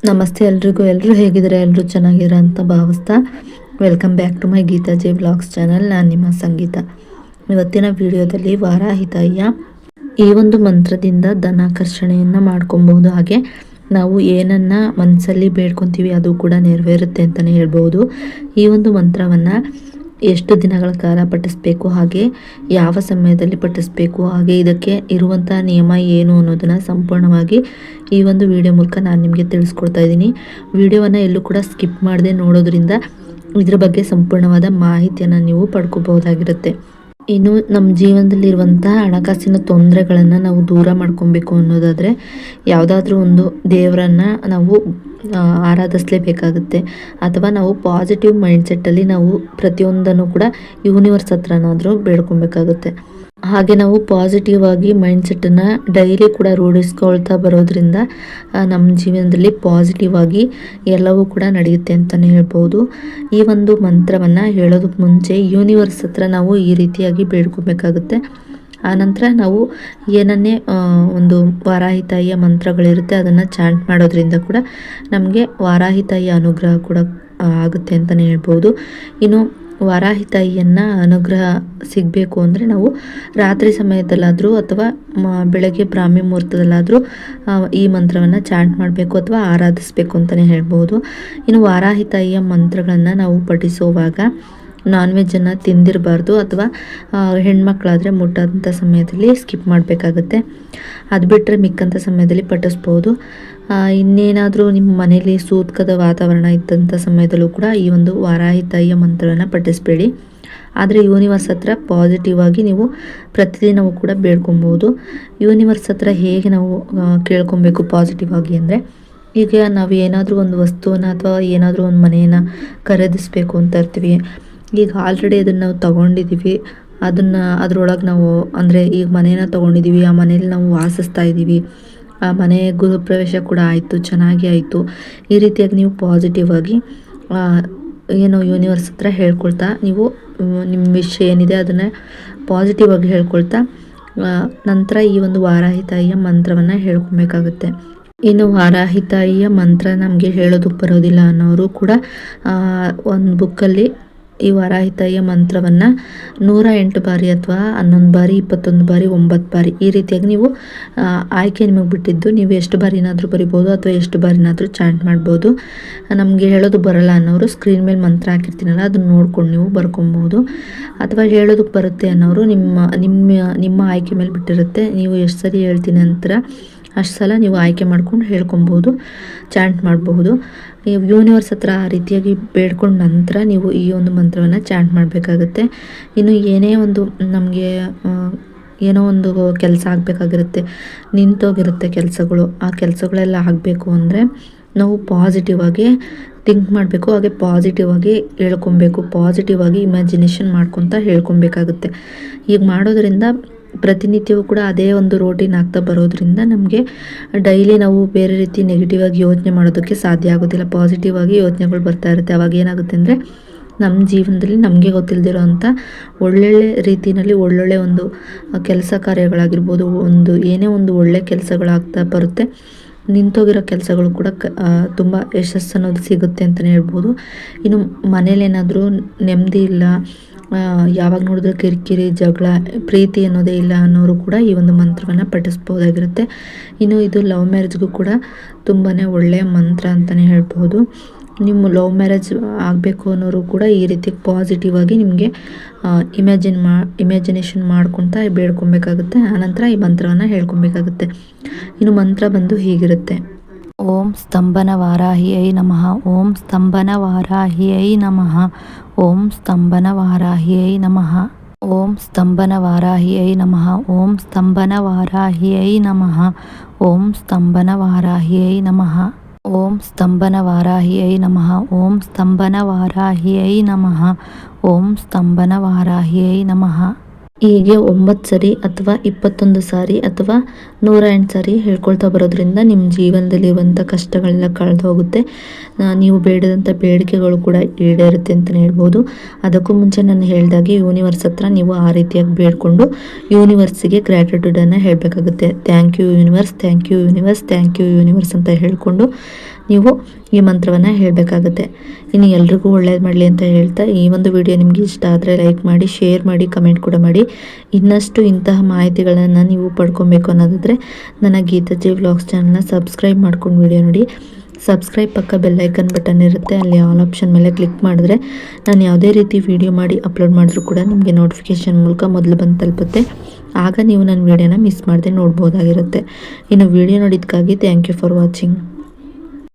ನಮಸ್ತೆ ಎಲ್ರಿಗೂ. ಎಲ್ಲರೂ ಹೇಗಿದ್ದಾರೆ? ಎಲ್ಲರೂ ಚೆನ್ನಾಗಿರೋ ಅಂತ ಭಾವಿಸ್ತಾ welcome back to my Geetha J vlogs channel. ನಾನು ನಿಮ್ಮ ಸಂಗೀತ. ಇವತ್ತಿನ ವಿಡಿಯೋದಲ್ಲಿ ವಾರಾಹಿ ತಾಯಿಯ ಈ ಒಂದು ಮಂತ್ರದಿಂದ ಧನಾಕರ್ಷಣೆಯನ್ನು ಮಾಡ್ಕೊಬಹುದು. ಹಾಗೆ ನಾವು ಏನನ್ನ ಮನಸ್ಸಲ್ಲಿ ಬೇಡ್ಕೊತೀವಿ ಅದು ಕೂಡ ನೆರವೇರುತ್ತೆ ಅಂತಲೇ ಹೇಳ್ಬೋದು. ಈ ಒಂದು ಮಂತ್ರವನ್ನು ಎಷ್ಟು ದಿನಗಳ ಕಾಲ ಪಠಿಸಬೇಕು, ಹಾಗೆ ಯಾವ ಸಮಯದಲ್ಲಿ ಪಠಿಸಬೇಕು, ಹಾಗೆ ಇದಕ್ಕೆ ಇರುವಂಥ ನಿಯಮ ಏನು ಅನ್ನೋದನ್ನು ಸಂಪೂರ್ಣವಾಗಿ ಈ ಒಂದು ವಿಡಿಯೋ ಮೂಲಕ ನಾನು ನಿಮಗೆ ತಿಳಿಸ್ಕೊಡ್ತಾ ಇದ್ದೀನಿ. ವಿಡಿಯೋವನ್ನು ಎಲ್ಲೂ ಕೂಡ ಸ್ಕಿಪ್ ಮಾಡದೆ ನೋಡೋದ್ರಿಂದ ಇದ್ರ ಬಗ್ಗೆ ಸಂಪೂರ್ಣವಾದ ಮಾಹಿತಿಯನ್ನು ನೀವು ಪಡ್ಕೋಬಹುದಾಗಿರುತ್ತೆ. ಇನ್ನು ನಮ್ಮ ಜೀವನದಲ್ಲಿರುವಂತಹ ಹಣಕಾಸಿನ ತೊಂದರೆಗಳನ್ನು ನಾವು ದೂರ ಮಾಡ್ಕೊಬೇಕು ಅನ್ನೋದಾದರೆ ಯಾವುದಾದ್ರೂ ಒಂದು ದೇವರನ್ನು ನಾವು ಆರಾಧಿಸಲೇಬೇಕಾಗುತ್ತೆ. ಅಥವಾ ನಾವು ಪಾಸಿಟಿವ್ ಮೈಂಡ್ಸೆಟ್ಟಲ್ಲಿ ನಾವು ಪ್ರತಿಯೊಂದನ್ನು ಕೂಡ ಯೂನಿವರ್ಸ್ ಹತ್ರನಾದರೂ ಬೇಡ್ಕೊಬೇಕಾಗುತ್ತೆ. ಹಾಗೆ ನಾವು ಪಾಸಿಟಿವ್ ಆಗಿ ಮೈಂಡ್ಸೆಟ್ಟನ್ನು ಡೈಲಿ ಕೂಡ ರೂಢಿಸ್ಕೊಳ್ತಾ ಬರೋದ್ರಿಂದ ನಮ್ಮ ಜೀವನದಲ್ಲಿ ಪಾಸಿಟಿವ್ ಆಗಿ ಎಲ್ಲವೂ ಕೂಡ ನಡೆಯುತ್ತೆ ಅಂತಲೇ ಹೇಳ್ಬೋದು. ಈ ಒಂದು ಮಂತ್ರವನ್ನು ಹೇಳೋದಕ್ಕೆ ಮುಂಚೆ ಯೂನಿವರ್ಸ್ ಹತ್ರ ನಾವು ಈ ರೀತಿಯಾಗಿ ಬೇಡ್ಕೊಬೇಕಾಗುತ್ತೆ. ಆನಂತರ ನಾವು ಏನನ್ನೇ ಒಂದು ವಾರಾಹಿ ತಾಯಿಯ ಮಂತ್ರಗಳಿರುತ್ತೆ ಅದನ್ನು ಚಾಂಟ್ ಮಾಡೋದ್ರಿಂದ ಕೂಡ ನಮಗೆ ವಾರಾಹಿ ತಾಯಿಯ ಅನುಗ್ರಹ ಕೂಡ ಆಗುತ್ತೆ ಅಂತಲೇ ಹೇಳ್ಬೋದು. ಇನ್ನು ವಾರಾಹಿ ತಾಯಿಯನ್ನು ಅನುಗ್ರಹ ಸಿಗಬೇಕು ಅಂದರೆ ನಾವು ರಾತ್ರಿ ಸಮಯದಲ್ಲಾದರೂ ಅಥವಾ ಬೆಳಗ್ಗೆ ಬ್ರಾಹ್ಮಿ ಮುಹೂರ್ತದಲ್ಲಾದರೂ ಈ ಮಂತ್ರವನ್ನು ಚಾಂಟ್ ಮಾಡಬೇಕು ಅಥವಾ ಆರಾಧಿಸಬೇಕು ಅಂತಲೇ ಹೇಳ್ಬೋದು. ಇನ್ನು ವಾರಾಹಿ ತಾಯಿಯ ಮಂತ್ರಗಳನ್ನು ನಾವು ಪಠಿಸುವಾಗ ನಾನ್ ವೆಜ್ಜನ್ನು ತಿಂದಿರಬಾರ್ದು, ಅಥವಾ ಹೆಣ್ಮಕ್ಳಾದರೆ ಮುಟ್ಟೋಂಥ ಸಮಯದಲ್ಲಿ ಸ್ಕಿಪ್ ಮಾಡಬೇಕಾಗುತ್ತೆ. ಅದು ಬಿಟ್ಟರೆ ಮಿಕ್ಕಂಥ ಸಮಯದಲ್ಲಿ ಪಠಿಸ್ಬೋದು. ಇನ್ನೇನಾದರೂ ನಿಮ್ಮ ಮನೇಲಿ ಸೂತ್ಕದ ವಾತಾವರಣ ಇದ್ದಂಥ ಸಮಯದಲ್ಲೂ ಕೂಡ ಈ ಒಂದು ವಾರಾಹಿ ತಾಯಿಯ ಮಂತ್ರವನ್ನು ಪಠಿಸಬೇಡಿ. ಆದರೆ ಯೂನಿವರ್ಸ್ ಹತ್ರ ಪಾಸಿಟಿವ್ ಆಗಿ ನೀವು ಪ್ರತಿದಿನವೂ ಕೂಡ ಬೇಡ್ಕೊಬೋದು. ಯೂನಿವರ್ಸ್ ಹತ್ರ ಹೇಗೆ ನಾವು ಕೇಳ್ಕೊಬೇಕು ಪಾಸಿಟಿವ್ ಆಗಿ ಅಂದರೆ, ಈಗ ನಾವು ಏನಾದರೂ ಒಂದು ವಸ್ತುವನ್ನು ಅಥವಾ ಏನಾದರೂ ಒಂದು ಮನೆಯನ್ನು ಖರೀದಿಸಬೇಕು ಅಂತ ಇರ್ತೀವಿ. ಈಗ ಆಲ್ರೆಡಿ ಅದನ್ನು ನಾವು ತೊಗೊಂಡಿದ್ದೀವಿ, ಅದರೊಳಗೆ ನಾವು ಅಂದರೆ ಈಗ ಮನೇನ ತೊಗೊಂಡಿದ್ದೀವಿ, ಆ ಮನೇಲಿ ನಾವು ವಾಸಿಸ್ತಾ ಇದ್ದೀವಿ, ಆ ಮನೆ ಗೃಹಪ್ರವೇಶ ಕೂಡ ಆಯಿತು, ಚೆನ್ನಾಗಿ ಆಯಿತು. ಈ ರೀತಿಯಾಗಿ ನೀವು ಪಾಸಿಟಿವ್ ಆಗಿ ಏನು ಯೂನಿವರ್ಸ್ ಹತ್ರ ಹೇಳ್ಕೊಳ್ತಾ ನೀವು ನಿಮ್ಮ ವಿಷಯ ಏನಿದೆ ಅದನ್ನು ಪಾಸಿಟಿವ್ ಆಗಿ ಹೇಳ್ಕೊಳ್ತಾ ನಂತರ ಈ ಒಂದು ವಾರಾಹಿ ತಾಯಿಯ ಮಂತ್ರವನ್ನು ಹೇಳ್ಕೊಬೇಕಾಗುತ್ತೆ. ಇನ್ನು ವಾರಾಹಿ ತಾಯಿಯ ಮಂತ್ರ ನಮಗೆ ಹೇಳೋದಕ್ಕೆ ಬರೋದಿಲ್ಲ ಅನ್ನೋರು ಕೂಡ ಒಂದು ಬುಕ್ಕಲ್ಲಿ ಈ ವಾರಾಹಿ ತಾಯಿಯ ಮಂತ್ರವನ್ನು 108 ಬಾರಿ ಅಥವಾ 11 ಬಾರಿ 21 ಬಾರಿ 9 ಬಾರಿ ಈ ರೀತಿಯಾಗಿ ನೀವು ಆಯ್ಕೆ ನಿಮಗೆ ಬಿಟ್ಟಿದ್ದು, ನೀವು ಎಷ್ಟು ಬಾರಿನಾದರೂ ಬರಿಬೋದು ಅಥವಾ ಎಷ್ಟು ಬಾರಿನಾದರೂ ಚಾಂಟ್ ಮಾಡ್ಬೋದು. ನಮಗೆ ಹೇಳೋದು ಬರಲ್ಲ ಅನ್ನೋರು ಸ್ಕ್ರೀನ್ ಮೇಲೆ ಮಂತ್ರ ಹಾಕಿರ್ತೀನಲ್ಲ ಅದನ್ನು ನೋಡ್ಕೊಂಡು ನೀವು ಬರ್ಕೊಬೋದು. ಅಥವಾ ಹೇಳೋದಕ್ಕೆ ಬರುತ್ತೆ ಅನ್ನೋರು ನಿಮ್ಮ ಆಯ್ಕೆ ಮೇಲೆ ಬಿಟ್ಟಿರುತ್ತೆ. ನೀವು ಎಷ್ಟು ಸರಿ ಹೇಳ್ತೀನಿ ನಂತರ ಅಷ್ಟು ಸಲ ನೀವು ಆಯ್ಕೆ ಮಾಡ್ಕೊಂಡು ಹೇಳ್ಕೊಬೋದು, ಚಾಂಟ್ ಮಾಡಬಹುದು. ನೀವು ಯೂನಿವರ್ಸ್ ಹತ್ರ ಆ ರೀತಿಯಾಗಿ ಬೇಡ್ಕೊಂಡ ನಂತರ ನೀವು ಈ ಒಂದು ಮಂತ್ರವನ್ನು ಚಾಂಟ್ ಮಾಡಬೇಕಾಗುತ್ತೆ. ಇನ್ನು ಏನೇ ಒಂದು ನಮಗೆ ಏನೋ ಒಂದು ಕೆಲಸ ಆಗಬೇಕಾಗಿರುತ್ತೆ, ನಿಂತೋಗಿರುತ್ತೆ ಕೆಲಸಗಳು, ಆ ಕೆಲಸಗಳೆಲ್ಲ ಆಗಬೇಕು ಅಂದರೆ ನಾವು ಪಾಸಿಟಿವ್ ಆಗಿ ಥಿಂಕ್ ಮಾಡಬೇಕು. ಹಾಗೆ ಪಾಸಿಟಿವ್ ಆಗಿ ಹೇಳ್ಕೊಬೇಕು, ಪಾಸಿಟಿವ್ ಆಗಿ ಇಮ್ಯಾಜಿನೇಷನ್ ಮಾಡ್ಕೊತ ಹೇಳ್ಕೊಬೇಕಾಗುತ್ತೆ. ಈಗ ಮಾಡೋದ್ರಿಂದ ಪ್ರತಿನಿತ್ಯವೂ ಕೂಡ ಅದೇ ಒಂದು ರೋಟೀನ್ ಆಗ್ತಾ ಬರೋದ್ರಿಂದ ನಮಗೆ ಡೈಲಿ ನಾವು ಬೇರೆ ರೀತಿ ನೆಗೆಟಿವ್ ಆಗಿ ಯೋಚನೆ ಮಾಡೋದಕ್ಕೆ ಸಾಧ್ಯ ಆಗೋದಿಲ್ಲ. ಪಾಸಿಟಿವ್ ಆಗಿ ಯೋಚನೆಗಳು ಬರ್ತಾ ಇರುತ್ತೆ. ಅವಾಗ ಏನಾಗುತ್ತೆ ಅಂದರೆ ನಮ್ಮ ಜೀವನದಲ್ಲಿ ನಮಗೆ ಗೊತ್ತಿಲ್ಲದಿರೋ ಅಂಥ ಒಳ್ಳೊಳ್ಳೆ ರೀತಿಯಲ್ಲಿ ಒಳ್ಳೊಳ್ಳೆ ಒಂದು ಕೆಲಸ ಕಾರ್ಯಗಳಾಗಿರ್ಬೋದು, ಒಂದು ಏನೇ ಒಂದು ಒಳ್ಳೆ ಕೆಲಸಗಳಾಗ್ತಾ ಬರುತ್ತೆ. ನಿಂತೋಗಿರೋ ಕೆಲಸಗಳು ಕೂಡ ತುಂಬ ಯಶಸ್ಸು ಅನ್ನೋದು ಸಿಗುತ್ತೆ ಅಂತಲೇ ಹೇಳ್ಬೋದು. ಇನ್ನು ಮನೇಲೇನಾದರೂ ನೆಮ್ಮದಿ ಇಲ್ಲ, ಯಾವಾಗ ನೋಡಿದ್ರೂ ಕಿರಿಕಿರಿ, ಜಗಳ, ಪ್ರೀತಿ ಅನ್ನೋದೇ ಇಲ್ಲ ಅನ್ನೋರು ಕೂಡ ಈ ಒಂದು ಮಂತ್ರವನ್ನು ಪಠಿಸ್ಬೋದಾಗಿರುತ್ತೆ. ಇನ್ನು ಇದು ಲವ್ ಮ್ಯಾರೇಜ್ಗೂ ಕೂಡ ತುಂಬಾ ಒಳ್ಳೆಯ ಮಂತ್ರ ಅಂತಲೇ ಹೇಳ್ಬೋದು. ನಿಮ್ಮ ಲವ್ ಮ್ಯಾರೇಜ್ ಆಗಬೇಕು ಅನ್ನೋರು ಕೂಡ ಈ ರೀತಿ ಪಾಸಿಟಿವ್ ಆಗಿ ನಿಮಗೆ ಇಮ್ಯಾಜಿನೇಷನ್ ಮಾಡ್ಕೊತಾ ಬೇಡ್ಕೊಬೇಕಾಗುತ್ತೆ. ಆನಂತರ ಈ ಮಂತ್ರವನ್ನು ಹೇಳ್ಕೊಬೇಕಾಗುತ್ತೆ. ಇನ್ನು ಮಂತ್ರ ಬಂದು ಹೀಗಿರುತ್ತೆ: ಓಂ ಸ್ತಂಭನ ವಾರಾಹಿಯೈ ನಮಃ, ಓಂ ಸ್ತಂಭನ ವಾರಾಹಿಯೈ ನಮಃ, ಓಂ ಸ್ತಂಭನ ವಾರಾಹಿಯೈ ನಮಃ, ಓಂ ಸ್ತಂಭನ ವಾರಾಹಿಯೈ ನಮಃ, ಓಂ ಸ್ತಂಭನ ವಾರಾಹಿಯೈ ನಮಃ, ಓಂ ಸ್ತಂಭನ ವಾರಾಹಿಯೈ ನಮಃ, ಓಂ ಸ್ತಂಭನ ವಾರಾಹಿಯೈ ನಮಃ, ಓಂ ಸ್ತಂಭನ ವಾರಾಹಿಯೈ ನಮಃ, ಓಂ ಸ್ತಂಭನ ವಾರಾಹಿಯೈ ನಮಃ. ಹೀಗೆ 9 ಸರಿ ಅಥವಾ 21 ಸಾರಿ ಅಥವಾ 108 ಸಾರಿ ಹೇಳ್ಕೊಳ್ತಾ ಬರೋದ್ರಿಂದ ನಿಮ್ಮ ಜೀವನದಲ್ಲಿರುವಂಥ ಕಷ್ಟಗಳೆಲ್ಲ ಕಳೆದು ಹೋಗುತ್ತೆ. ನೀವು ಬೇಡದಂಥ ಬೇಡಿಕೆಗಳು ಕೂಡ ಈಡೇರುತ್ತೆ ಅಂತಲೇ ಹೇಳ್ಬೋದು. ಅದಕ್ಕೂ ಮುಂಚೆ ನಾನು ಹೇಳಿದಾಗೆ ಯೂನಿವರ್ಸ್ ಹತ್ರ ನೀವು ಆ ರೀತಿಯಾಗಿ ಬೇಡ್ಕೊಂಡು ಯೂನಿವರ್ಸಿಗೆ ಗ್ರ್ಯಾಟಿಟ್ಯೂಡನ್ನು ಹೇಳಬೇಕಾಗುತ್ತೆ. Thank you universe, thank you universe, thank you universe ಅಂತ ಹೇಳಿಕೊಂಡು ನೀವು ಈ ಮಂತ್ರವನ್ನು ಹೇಳಬೇಕಾಗುತ್ತೆ. ಇನ್ನು ಎಲ್ರಿಗೂ ಒಳ್ಳೇದು ಮಾಡಲಿ ಅಂತ ಹೇಳ್ತಾ, ಈ ಒಂದು ವಿಡಿಯೋ ನಿಮಗೆ ಇಷ್ಟ ಆದರೆ ಲೈಕ್ ಮಾಡಿ, ಶೇರ್ ಮಾಡಿ, ಕಮೆಂಟ್ ಕೂಡ ಮಾಡಿ. ಇನ್ನಷ್ಟು ಇಂತಹ ಮಾಹಿತಿಗಳನ್ನು ನೀವು ಪಡ್ಕೊಬೇಕು ಅನ್ನೋದಾದರೆ ನನ್ನ ಗೀತಾಜಿ ವ್ಲಾಗ್ಸ್ ಚಾನಲ್ನ ಸಬ್ಸ್ಕ್ರೈಬ್ ಮಾಡ್ಕೊಂಡು ವಿಡಿಯೋ ನೋಡಿ. ಸಬ್ಸ್ಕ್ರೈಬ್ ಪಕ್ಕ ಬೆಲ್ಲೈಕನ್ ಬಟನ್ ಇರುತ್ತೆ, ಅಲ್ಲಿ ಆಲ್ ಆಪ್ಷನ್ ಮೇಲೆ ಕ್ಲಿಕ್ ಮಾಡಿದ್ರೆ ನಾನು ಯಾವುದೇ ರೀತಿ ವಿಡಿಯೋ ಮಾಡಿ ಅಪ್ಲೋಡ್ ಮಾಡಿದ್ರೂ ಕೂಡ ನಿಮಗೆ ನೋಟಿಫಿಕೇಷನ್ ಮೂಲಕ ಮೊದಲು ಬಂದು ತಲುಪುತ್ತೆ. ಆಗ ನೀವು ನನ್ನ ವಿಡಿಯೋನ ಮಿಸ್ ಮಾಡದೆ ನೋಡ್ಬೋದಾಗಿರುತ್ತೆ. ಇನ್ನು ವಿಡಿಯೋ ನೋಡಿದ್ದಕ್ಕಾಗಿ ಥ್ಯಾಂಕ್ ಯು ಫಾರ್ ವಾಚಿಂಗ್.